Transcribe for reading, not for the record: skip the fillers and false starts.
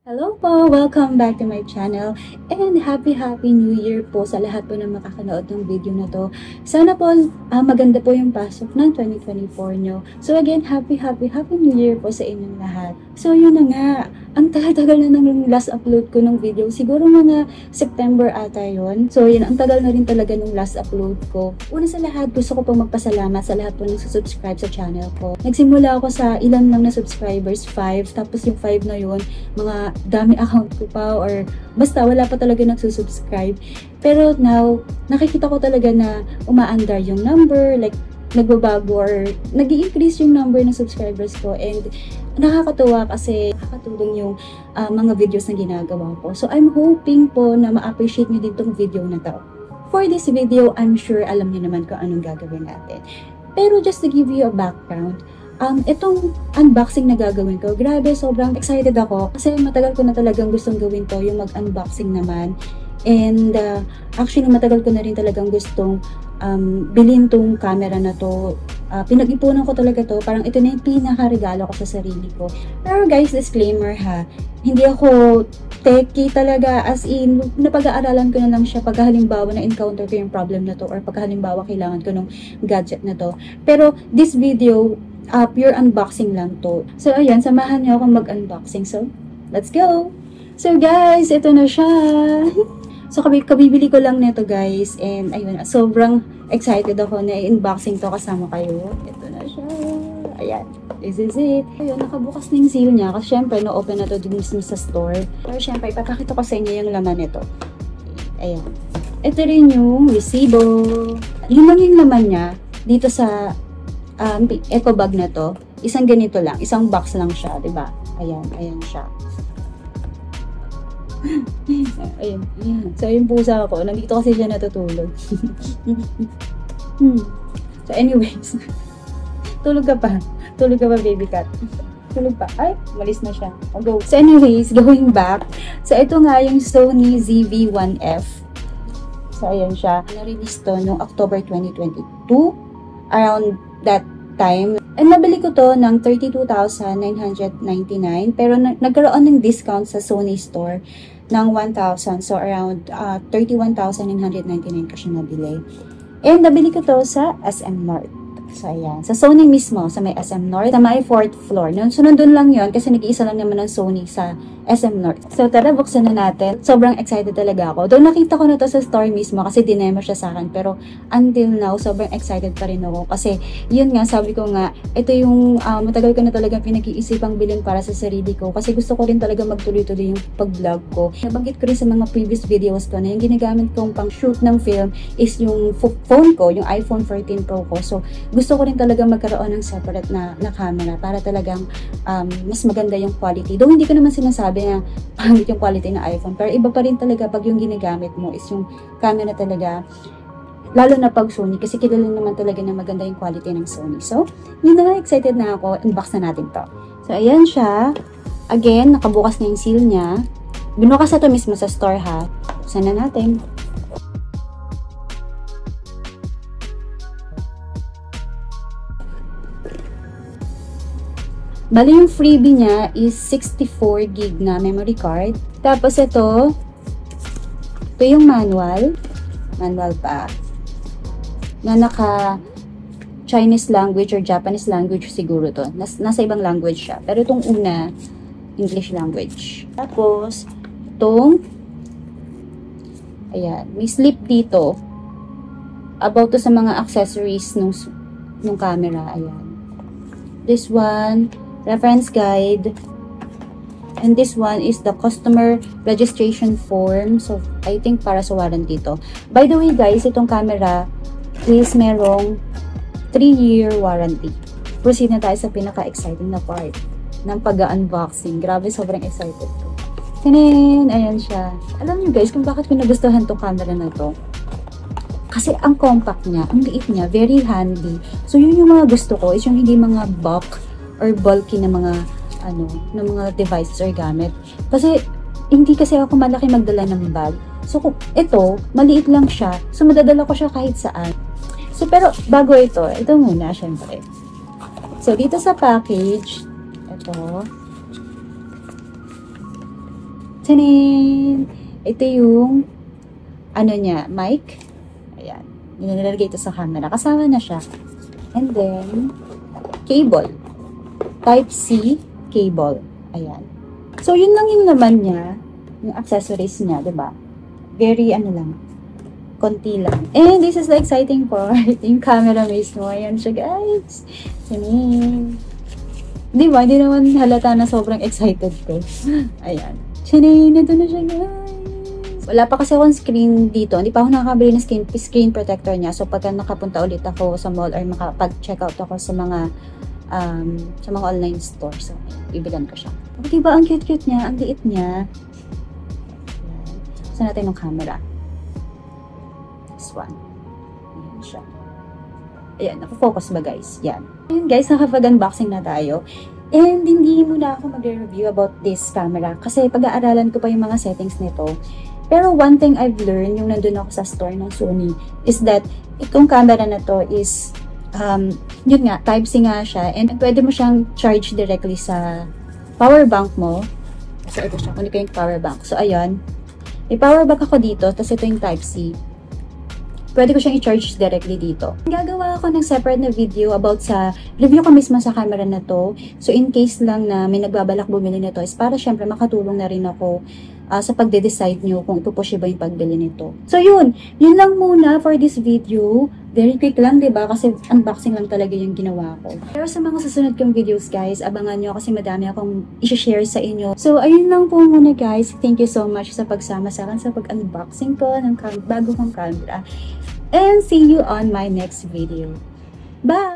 Hello po! Welcome back to my channel and happy New Year po sa lahat po na makakanood ng video na to. Sana po maganda po yung pasok ng 2024 nyo. So again, happy New Year po sa inyong lahat. So yun na nga, ang tagal na ng last upload ko ng video. Siguro mga September ata yun. So yun, ang tagal na rin talaga ng last upload ko. Una sa lahat, gusto ko po magpasalamat sa lahat po ng subscribe sa channel ko. Nagsimula ako sa ilan lang na subscribers, 5. Tapos yung 5 na yun, mga dami account ko pa or basta wala pa talaga nagsusubscribe. Pero now, nakikita ko talaga na umaandar yung number, like nagbabago or nag-i-increase yung number ng subscribers ko and nakakatuwa kasi nakakatulong yung mga videos na ginagawa ko. So I'm hoping po na ma-appreciate nyo din tong video na to. For this video, I'm sure alam niyo naman kung anong gagawin natin. Pero just to give you a background, itong unboxing na gagawin ko, grabe, sobrang excited ako. Kasi matagal ko na talagang gustong gawin to, yung mag-unboxing naman. And actually, matagal ko na rin talagang gustong bilhin tong camera na to. Pinag-ipunan ko talaga to. Parang ito na yung pinaka-regalo ko sa sarili ko. Pero guys, disclaimer ha, hindi ako techie talaga, as in, napag-aaralan ko na lang siya pagka halimbawa na-encounter ko yung problem na to or pagka halimbawa kailangan ko ng gadget na to. Pero this video, pure unboxing lang to. So, ayan, samahan niyo akong mag-unboxing. So, let's go! So, guys, ito na siya. So, kabibili ko lang nito, guys. And, ayun, sobrang excited ako na i-unboxing to kasama kayo. Ito na siya. Ayan, this is it. Ayun, nakabukas na yung seal niya. Kasi, syempre, no-open na to din mismo sa store. Pero, syempre, ipapakita ko sa inyo yung laman nito. Ayan. Ito rin yung resibo. Yun lang yung laman niya dito sa eco bag na to. Isang ganito lang, isang box lang siya, 'di ba? Ayan, ayan siya. Ayan. So yung pusa ko, nandito kasi siya natutulog. So anyways, tulog ka pa baby cat. Tulog pa. Ay, malis na siya. I'll go. So anyways, going back. So ito nga yung Sony ZV-1F. So ayan siya. Na-release to noong October 2022. Around that time. And nabili ko to ng 32,999 pero nagkaroon ng discount sa Sony store ng 1,000. So around 31,999 ko siya nabili. And nabili ko to sa SM North. So ayan, sa Sony mismo, sa may SM North, sa may 4th floor. So nandun lang yon kasi nag-iisa lang naman ng Sony sa SM North. So tara, buksan na natin. Sobrang excited talaga ako. Doon nakita ko na to sa store mismo kasi dinemo siya sa akin. Pero until now, sobrang excited pa rin ako. Kasi yun nga, sabi ko nga, ito yung matagal ko na talagang pinag-iisipang bilhin para sa sarili ko. Kasi gusto ko rin talaga magtuloy-tuloy yung pag-vlog ko. Nabanggit ko rin sa mga previous videos ko na yung ginagamit kong pang shoot ng film is yung phone ko, yung iPhone 14 Pro ko. So gusto ko rin talaga magkaroon ng separate na camera para talagang mas maganda yung quality. Though hindi ko naman sinasabi na pangit yung quality ng iPhone, pero iba pa rin talaga pag yung ginagamit mo is yung camera talaga, lalo na pag Sony, kasi kilala naman talaga na maganda yung quality ng Sony. So, yun na, excited na ako. Unbox na natin to. So, ayan siya. Again, nakabukas na yung seal niya. Binukas na to mismo sa store ha. Buksan na natin. Bali yung freebie niya is 64 gig na memory card. Tapos ito yung manual pa, na naka Chinese language or Japanese language siguro to. Nasa ibang language siya. Pero itong una, English language. Tapos, ayan, may slip dito. About to sa mga accessories nung camera. Ayan. This one, reference guide, and this one is the customer registration form. So, I think para sa warranty to. By the way guys, itong camera is merong 3-year warranty. Proceed na tayo sa pinaka-exciting na part ng pag-unboxing. Grabe, sobrang excited ko. Tanin! Ayan siya. Alam niyo guys kung bakit ko nagustuhan tong camera na to? Kasi ang compact niya, ang liit niya, very handy. So, yun yung mga gusto ko, is yung hindi mga bulk or bulky na mga ng mga devices or gamit. Kasi hindi kasi ako malaki magdala ng bag. So ito, maliit lang siya. So madadala ko siya kahit saan. So pero bago ito muna syempre. So dito sa package, ito Tanin! Ito yung, ano niya, mic. Ayan. Nilalagay ito sa camera. Kasama na siya. And then, cable. Type-C cable. Ayan. So, yun lang yung laman niya. Yung accessories niya, diba? Very, ano lang, konti lang. And this is the exciting part. Yung camera mismo. Ayan siya, guys. Tanin! Diba? Hindi naman halata na sobrang excited ko. Ayan. Tanin! Ito na siya, guys. Wala pa kasi akong screen dito. Hindi pa ako nakakabili ng screen protector niya. So, pagka nakapunta ulit ako sa mall or makapag-check out ako sa mga online stores. So, bibilan ko siya. Diba? Ang cute-cute niya. Ang liit niya. Ayan. Saan natin yung camera? This one. Ayan siya. Ayan. Nakafocus ba, guys? Yan. Ayan, guys. Nakapag-unboxing na tayo. And hindi muna ako magre-review about this camera kasi pag-aaralan ko pa yung mga settings nito. Pero one thing I've learned yung nandun ako sa store ng Sony is that itong camera na to is, yun nga, Type-C nga siya. And pwede mo siyang charge directly sa power bank mo. So ito siya, kunin ko yung power bank. So ayun, may power bank ako dito, tapos ito yung Type-C. Pwede ko siyang i-charge directly dito. Gagawa ako ng separate na video about sa review ko mismo sa camera na to. So, in case lang na may nagbabalak bumili nito is para syempre makatulong na rin ako sa pagde-decide nyo kung ipupush ba yung pagbili nito. So, yun lang muna for this video. Very quick lang, diba? Kasi unboxing lang talaga yung ginawa ko. Pero sa mga susunod kong videos, guys, abangan nyo kasi madami akong i-share sa inyo. So, ayun lang po muna, guys. Thank you so much sa pagsama sa akin sa pag-unboxing ko ng bago kong camera. And see you on my next video. Bye!